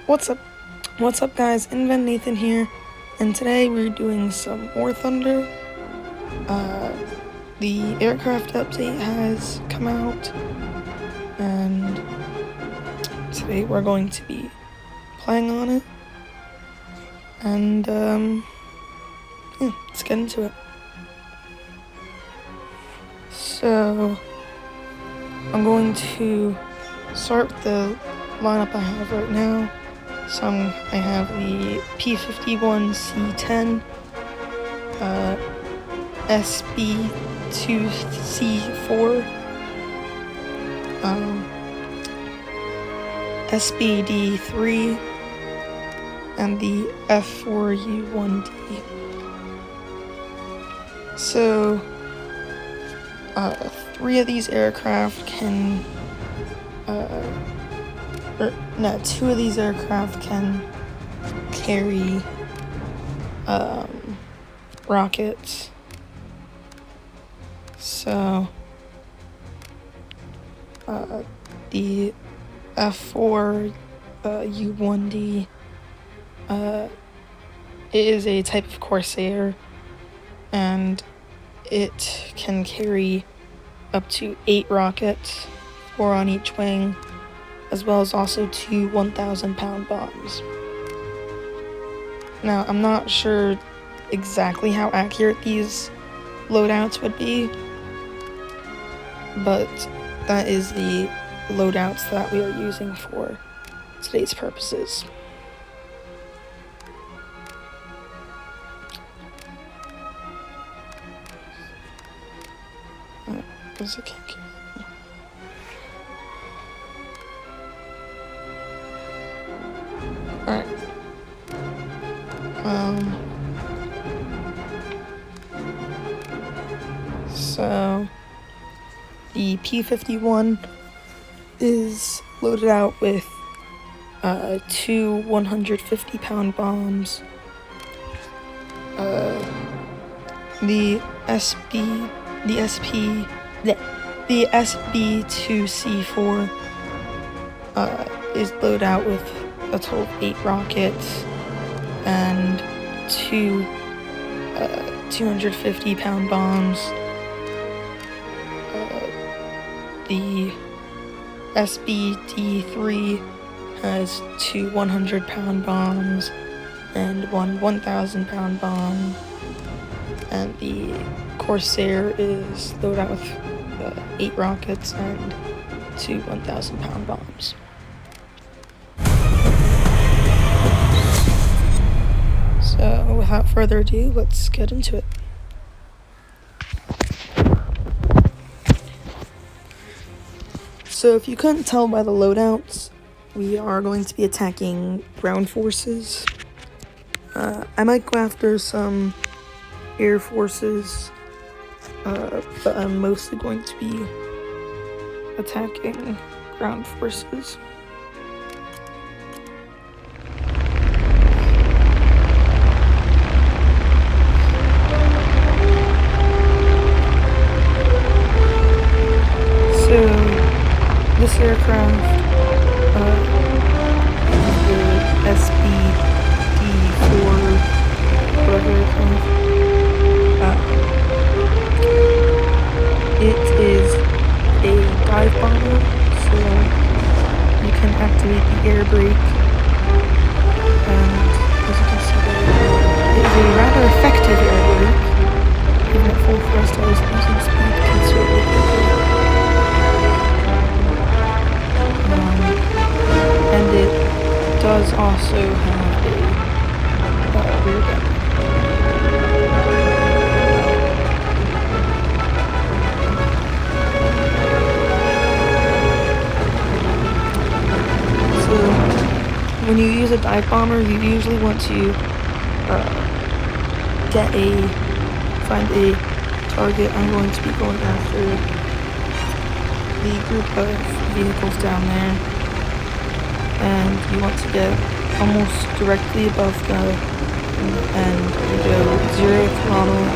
What's up? What's up, guys? Invent Nathan here, and today we're doing some War Thunder. The aircraft update has come out, and today we're going to be playing on it. And yeah, let's get into it. So I'm going to start with the lineup I have right now. So I have the P-51C-10, SB-2C4, SBD-3, and the F-4U-1D. So, three of these aircraft can, two of these aircraft can carry, rockets. So, the F-4U-1D, is a type of Corsair, and it can carry up to 8 rockets, 4 on each wing, as well as also 2 1,000-pound bombs. Now, I'm not sure exactly how accurate these loadouts would be, but that is the loadouts that we are using for today's purposes. Where's the kick? Alright. So the P-51 is loaded out with 2 150-pound bombs. The SB-2C4 is loaded out with a total of 8 rockets and 2 250-pound bombs. The SBD-3 has 2 100-pound bombs and 1 1,000-pound bomb, and the Corsair is loaded out with 8 rockets and 2 1,000-pound bombs. So without further ado, let's get into it. So if you couldn't tell by the loadouts, we are going to be attacking ground forces. I might go after some air forces, but I'm mostly going to be attacking ground forces. So this aircraft is the SBD-4, whatever it's called. It is a dive bomber, so you can activate the air brake, and as you can see there, it is a rather effective air brake. Even at full thrust, I was losing speed considerably. And it does also have a rear gun. So, when you use a dive bomber, you usually want to find a target. I'm going to be going after the group of vehicles down there, and you want to get almost directly above the and go 0 throttle.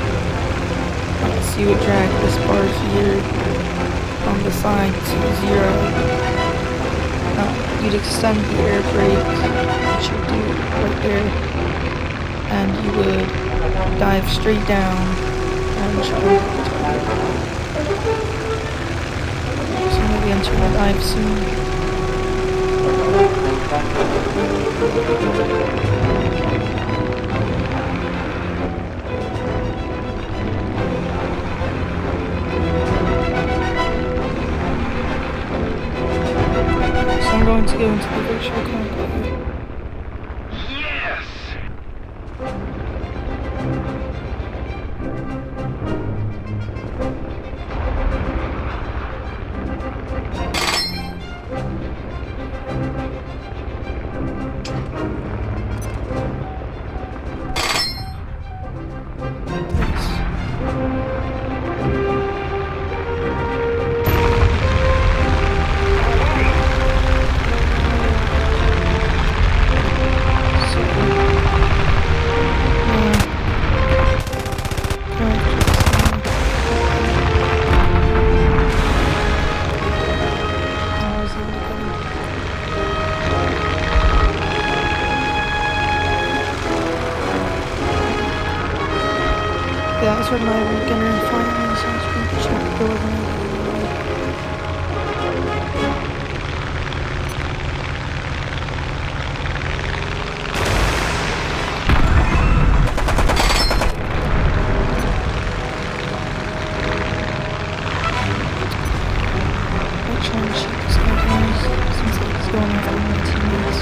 So you would drag this bar here on the side to 0. you'd extend the air brake, which you do right there, and you would dive straight down and shoot over the target. So I'm going to be entering the dive soon. So I'm going to go into the virtual cockpit. Yes! Yeah, that's where my beginner flying is. So I'm just going to check the weather. I'll try and shoot this guy down since he's going after my teammates.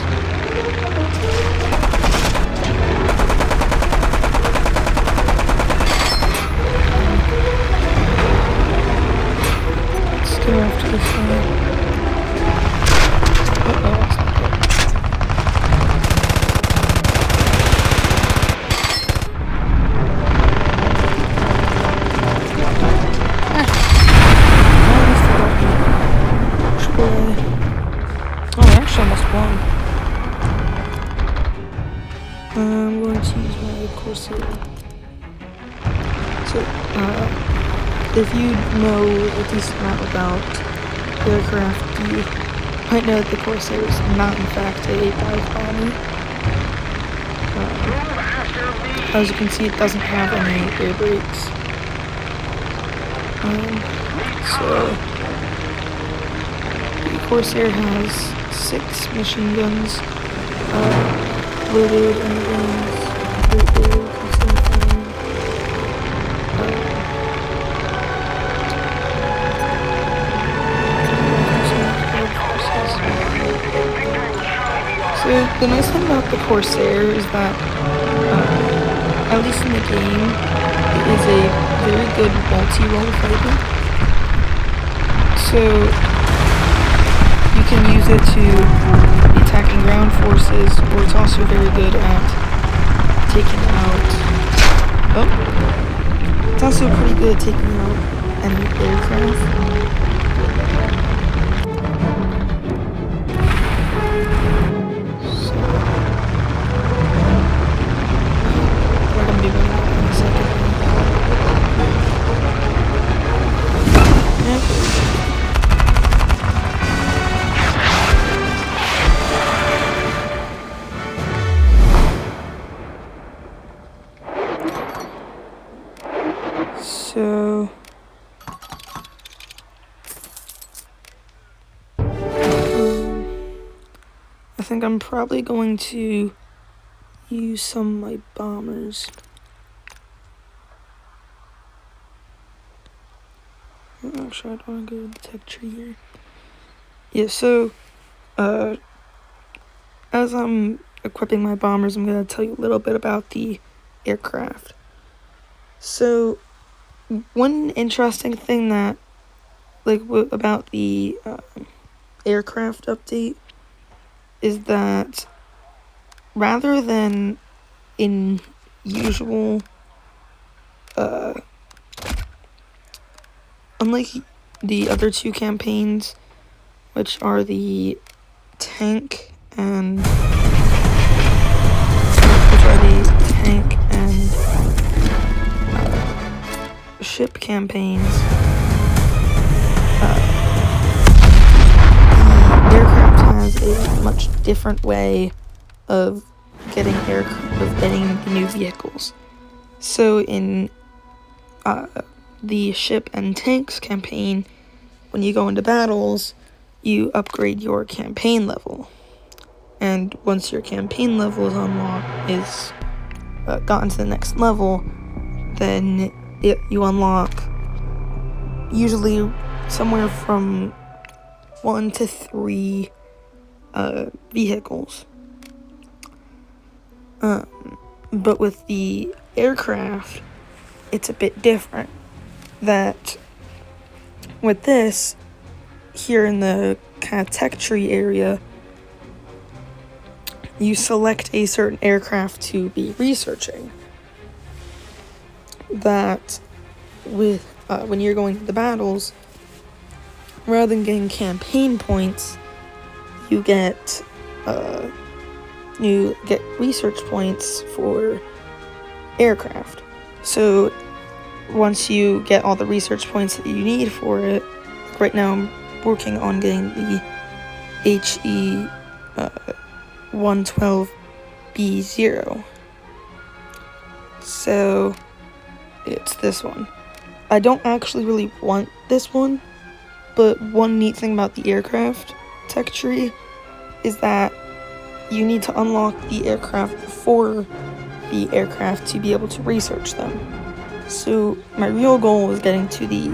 Let's go after this guy. Uh-oh, that's not good. Oh, I actually almost won. I'm going to use my Corsair. So, if you know a decent amount about aircraft, you might know that the Corsair is not, in fact, a dive bomber. As you can see, it doesn't have any air brakes. So, the Corsair has 6 machine guns loaded in the wings, constant fire. So the nice thing about the Corsair is that, at least in the game, it is a very good multi-role fighter. So you can use it to be attacking ground forces, or it's also very good at taking out. Oh, it's also pretty good at taking out enemy aircraft. So I think I'm probably going to use some of my bombers. Actually, I don't want to go to the tech tree here. Yeah, so as I'm equipping my bombers, I'm going to tell you a little bit about the aircraft. So one interesting thing that, about the aircraft update is that rather than in usual, unlike the other 2 campaigns, which are the tank and ship campaigns, the aircraft has a much different way of getting the new vehicles. So in the ship and tanks campaign, when you go into battles, you upgrade your campaign level. And once your campaign level is gotten to the next level, then you unlock usually somewhere from 1 to 3 vehicles. But with the aircraft, it's a bit different. That with this, here in the kind of tech tree area, you select a certain aircraft to be researching. That with when you're going to the battles, rather than getting campaign points, you get research points for aircraft. So once you get all the research points that you need for it, like right now I'm working on getting the HE 112B0. So it's this one. I don't actually really want this one, but one neat thing about the aircraft tech tree is that you need to unlock the aircraft before the aircraft to be able to research them. So my real goal is getting to the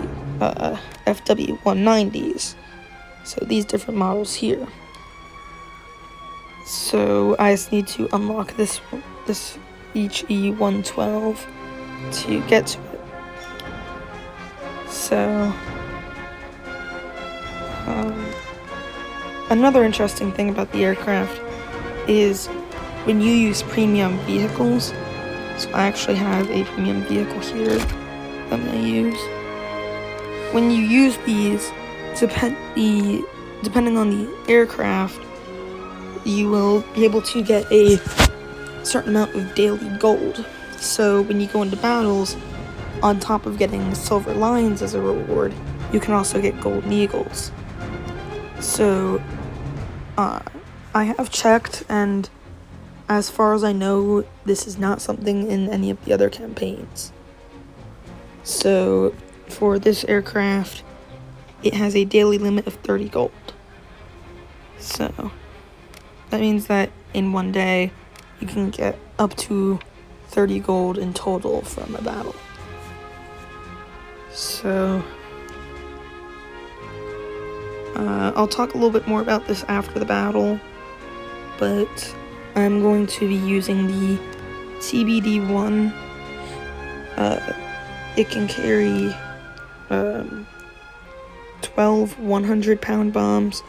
FW190s. So these different models here. So I just need to unlock this HE112 to get to it. So another interesting thing about the aircraft is when you use premium vehicles. So I actually have a premium vehicle here that I'm going to use. When you use these, depending on the aircraft, you will be able to get a certain amount of daily gold. So when you go into battles, on top of getting silver lions as a reward, you can also get golden eagles. So I have checked, and as far as I know, this is not something in any of the other campaigns. So for this aircraft, it has a daily limit of 30 gold. So that means that in one day, you can get up to 30 gold in total from a battle. So I'll talk a little bit more about this after the battle, but I'm going to be using the TBD-1. It can carry 12 100-pound bombs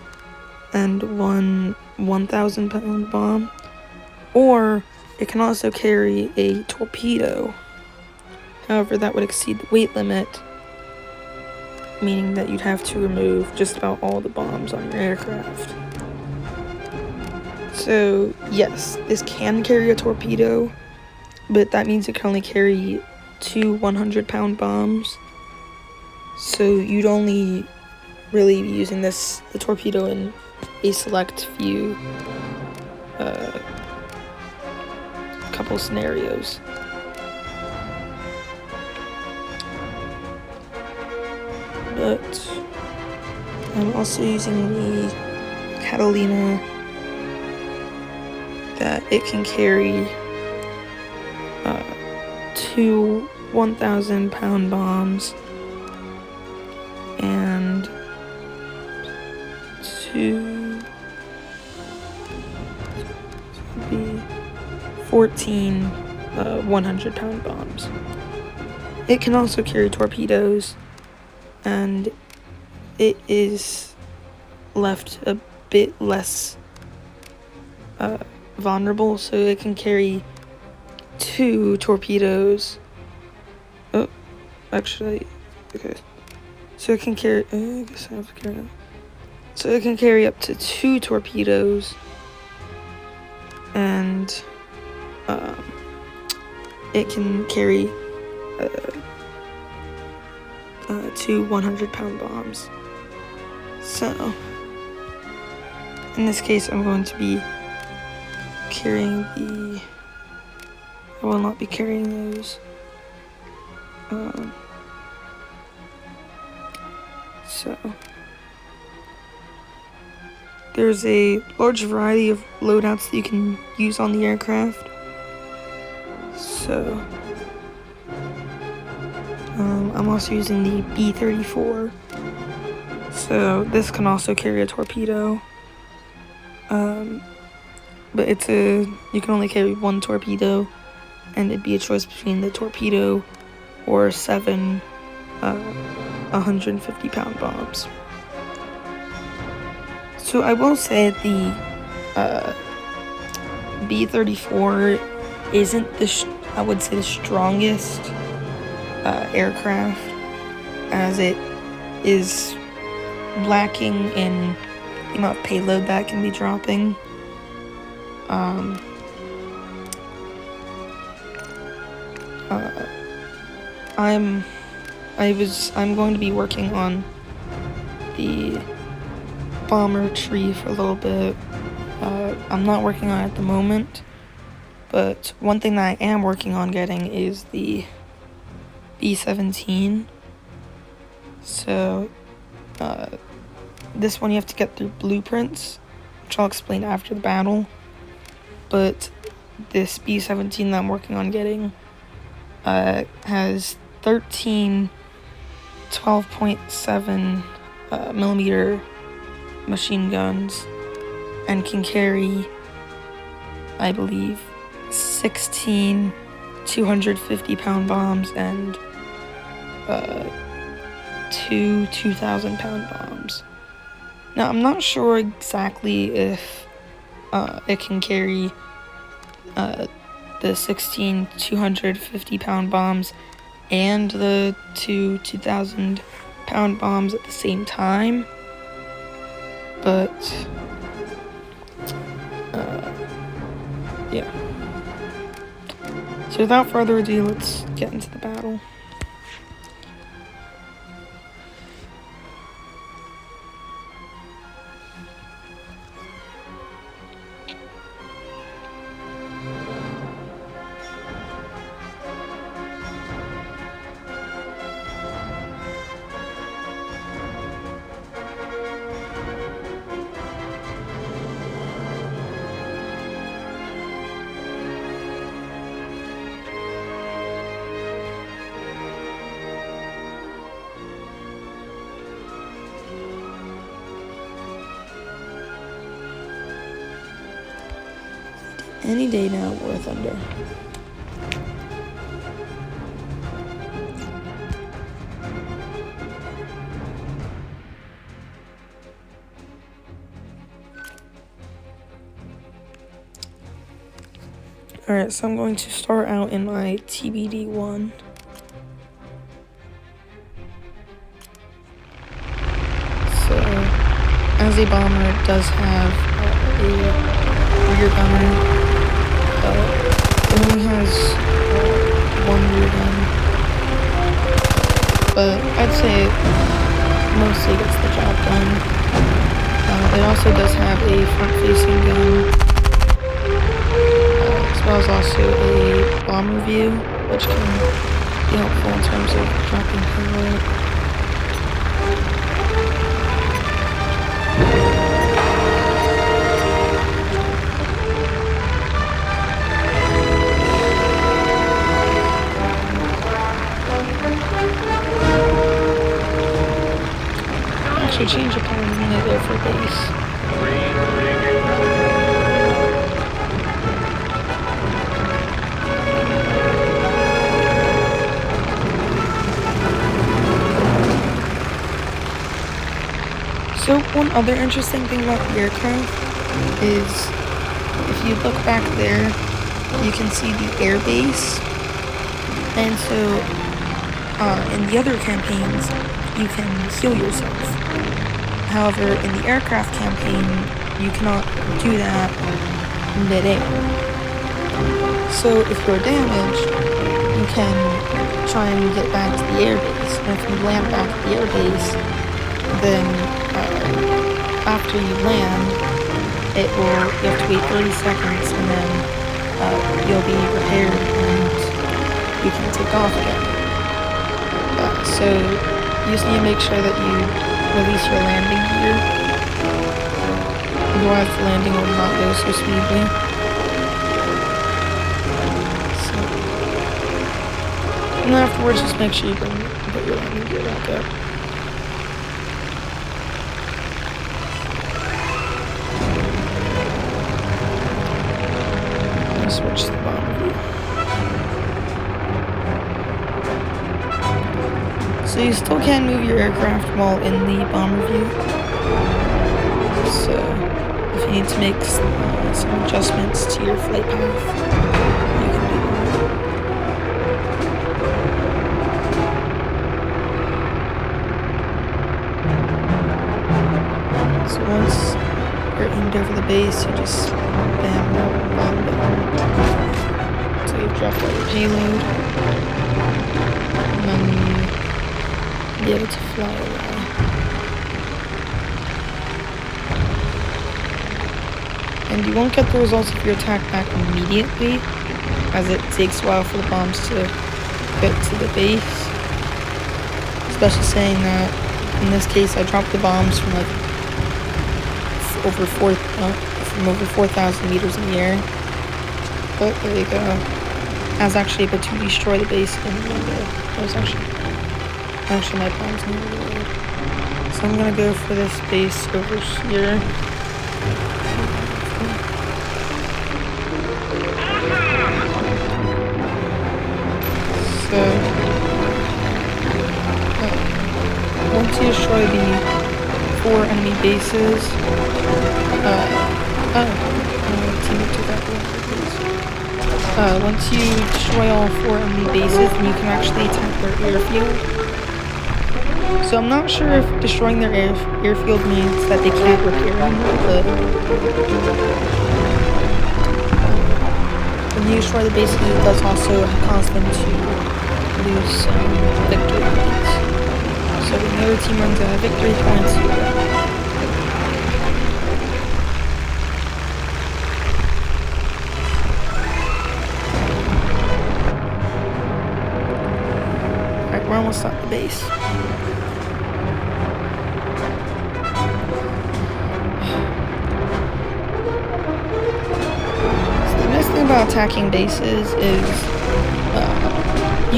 and one 1,000-pound bomb, or it can also carry a torpedo. However, that would exceed the weight limit, meaning that you'd have to remove just about all the bombs on your aircraft. So, yes, this can carry a torpedo, but that means it can only carry 2 100-pound bombs. So you'd only really be using the torpedo in a select few couple scenarios. But I'm also using the Catalina, that it can carry 2 1,000-pound bombs and 14 100-pound bombs. It can also carry torpedoes, and it is left a bit less vulnerable, so it can carry 2 torpedoes. Oh, actually, okay. So it can carry, I guess I have to carry that. So it can carry up to 2 torpedoes, and it can carry 2 100-pound bombs. So in this case, I'm going to be carrying the... I will not be carrying those. So, there's a large variety of loadouts that you can use on the aircraft. So, I'm also using the B-34. So, this can also carry a torpedo. But you can only carry one torpedo, and it'd be a choice between the torpedo or 7 150-pound bombs. So I will say the B-34 isn't I would say the strongest aircraft, as it is lacking in the amount of payload that can be dropping. I'm going to be working on the bomber tree for a little bit. I'm not working on it at the moment, but one thing that I am working on getting is the B-17. So, this one you have to get through blueprints, which I'll explain after the battle. But this B-17 that I'm working on getting has 13 12.7 millimeter machine guns and can carry, I believe, 16 250-pound bombs and 2 2,000-pound bombs. Now, I'm not sure exactly if it can carry the 16 250-pound bombs and the 2 2,000-pound bombs at the same time, but yeah. So without further ado, let's get into the battle. Any day now, War Thunder. Alright, so I'm going to start out in my TBD-1. So, as a bomber, it does have a rear gunner. It only has one rear gun, but I'd say it mostly gets the job done. It also does have a front-facing gun, as well as also a bomber view, which can be helpful in terms of dropping payload. Actually, change the plan. I'm gonna go for base. So one other interesting thing about the aircraft is, if you look back there, you can see the air base. And so, in the other campaigns, you can heal yourself. However, in the aircraft campaign, you cannot do that mid-air. So if you're damaged, you can try and get back to the airbase. And if you land back at the airbase, then after you land, you have to wait 30 seconds, and then you'll be repaired, and you can take off again. So you just need to make sure that you release your landing gear, otherwise the landing will not go so smoothly. And then afterwards, just make sure you put your landing gear back up. I'll switch to the bomber view. So you still can move your aircraft while in the bomber view. So if you need to make some adjustments to your flight path, you can do that. So once you're aimed over the base, you just bam, bomb down. So you've dropped all your payload, and then you'll be able to fly away. And you won't get the results of your attack back immediately, as it takes a while for the bombs to get to the base. Especially saying that, in this case, I dropped the bombs from like over 4,000 meters in the air. But there you go. I was actually able to destroy the base in the window. That was actually my bombs never reloaded. So I'm gonna go for this base over here. So once you destroy the 4 enemy bases, once you destroy all 4 enemy bases, then you can actually attack their airfield. So I'm not sure if destroying their airfield means that they can't repair anymore, but when you destroy the bases, it does also cause them to lose some victory points. So when the other team runs out of victory points, you win. Alright, we're almost at the base. About attacking bases is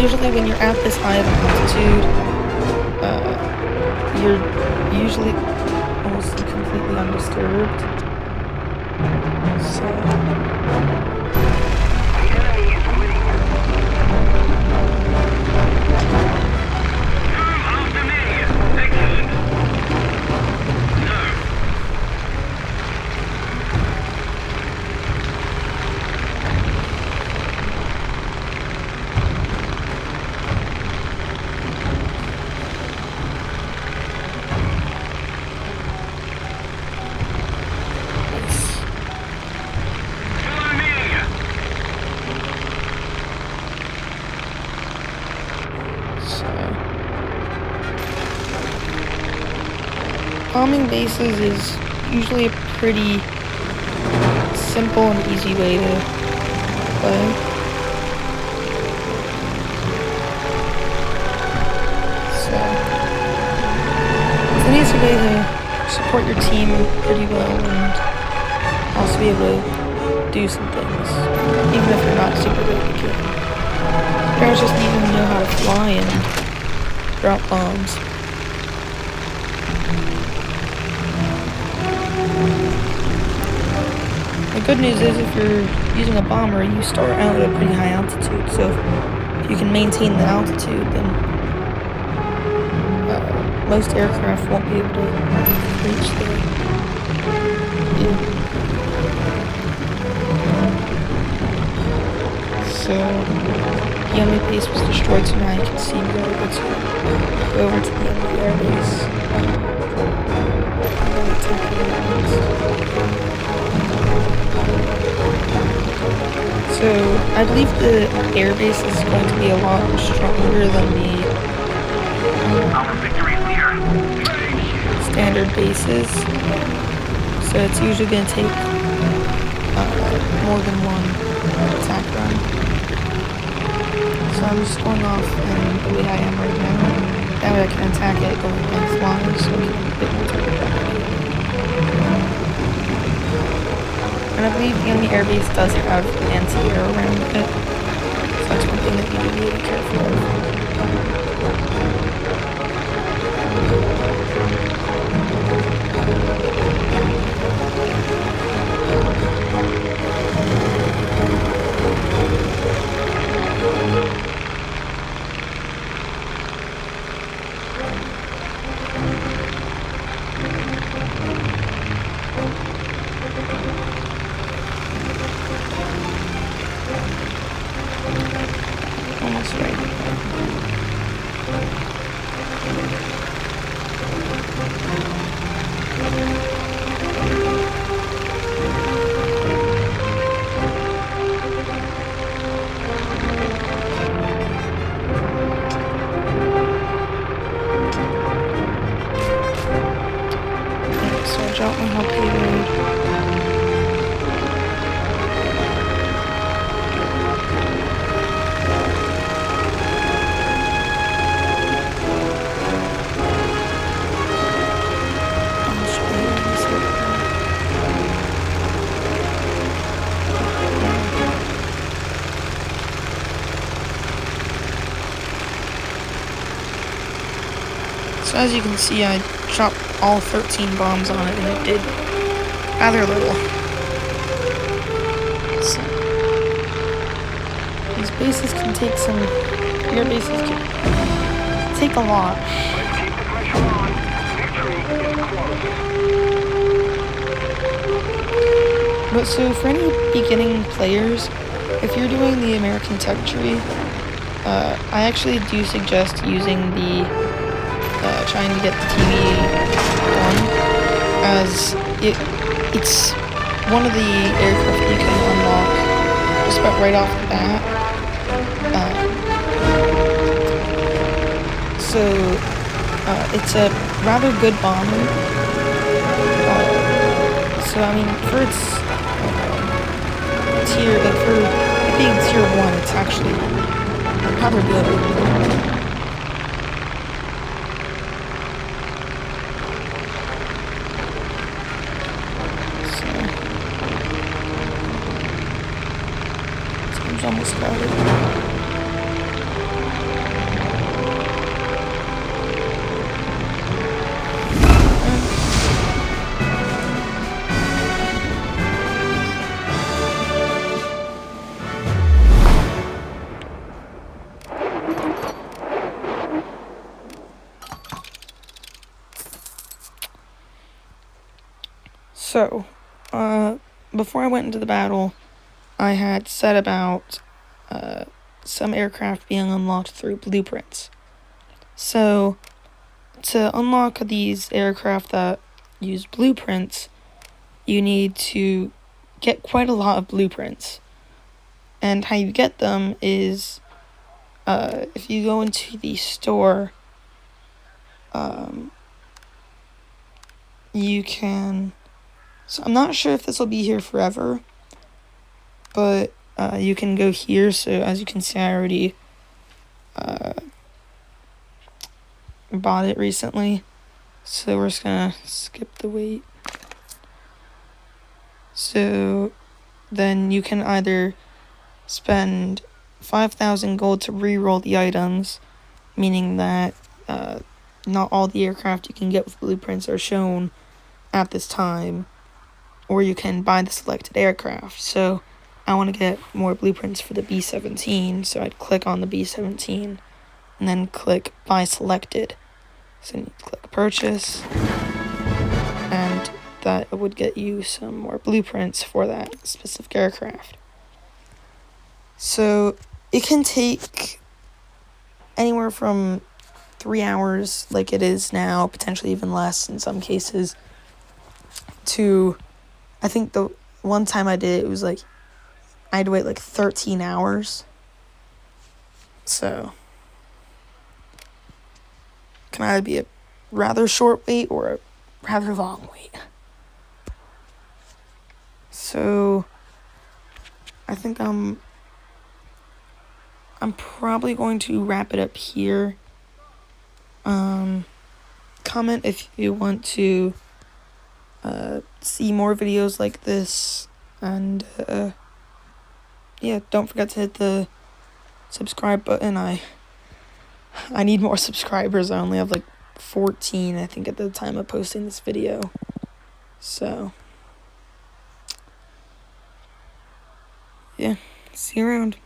usually when you're at this high of an altitude, you're usually almost completely undisturbed. So bombing bases is usually a pretty simple and easy way to play. So it's an easy way to support your team pretty well and also be able to do some things, even if you're not super good at the game. Players just need to know how to fly and drop bombs. The good news is if you're using a bomber, you start out at a pretty high altitude, so if you can maintain the altitude, then most aircraft won't be able to reach there. Yeah. So, the enemy base was destroyed, so now you can see me able to go over to the enemy air base. So, I believe the airbase is going to be a lot stronger than the standard bases. So it's usually going to take more than one attack run. So I'm just going off in the way I am right now. That way I can attack it going lengthwise, so I can get a bit more target back. And I believe the enemy airbase does have an anti-air around it, so that's one thing that you need to be careful of. Almost right. So I dropped my whole payload. So as you can see, I dropped all 13 bombs on it, and it did rather little. So these bases can take some. Your bases can take a lot. Keep the pressure on. Victory is close. But so for any beginning players, if you're doing the American Tech Tree, I actually do suggest using the trying to get the TV-1, as it's one of the aircraft you can unlock just about right off the bat. So it's a rather good bomber. So I mean, for its tier, for it being tier 1, it's actually rather good. Almost crowded. So, before I went into the battle, I had said about some aircraft being unlocked through blueprints. So, to unlock these aircraft that use blueprints, you need to get quite a lot of blueprints. And how you get them is, if you go into the store, you can... So I'm not sure if this will be here forever, but you can go here. So as you can see, I already bought it recently. So we're just gonna skip the wait. So then you can either spend 5,000 gold to re-roll the items, meaning that not all the aircraft you can get with blueprints are shown at this time, or you can buy the selected aircraft. So I want to get more blueprints for the B-17, so I'd click on the B-17 and then click buy selected. So you click purchase, and that would get you some more blueprints for that specific aircraft. So it can take anywhere from 3 hours, like it is now, potentially even less in some cases, to, I think the one time I did it was like, I had to wait like 13 hours. So, can either be a rather short wait or a rather long wait. So, think I'm probably going to wrap it up here. Comment if you want to see more videos like this, and yeah, don't forget to hit the subscribe button. I need more subscribers. I only have like 14, I think, at the time of posting this video. So yeah, see you around.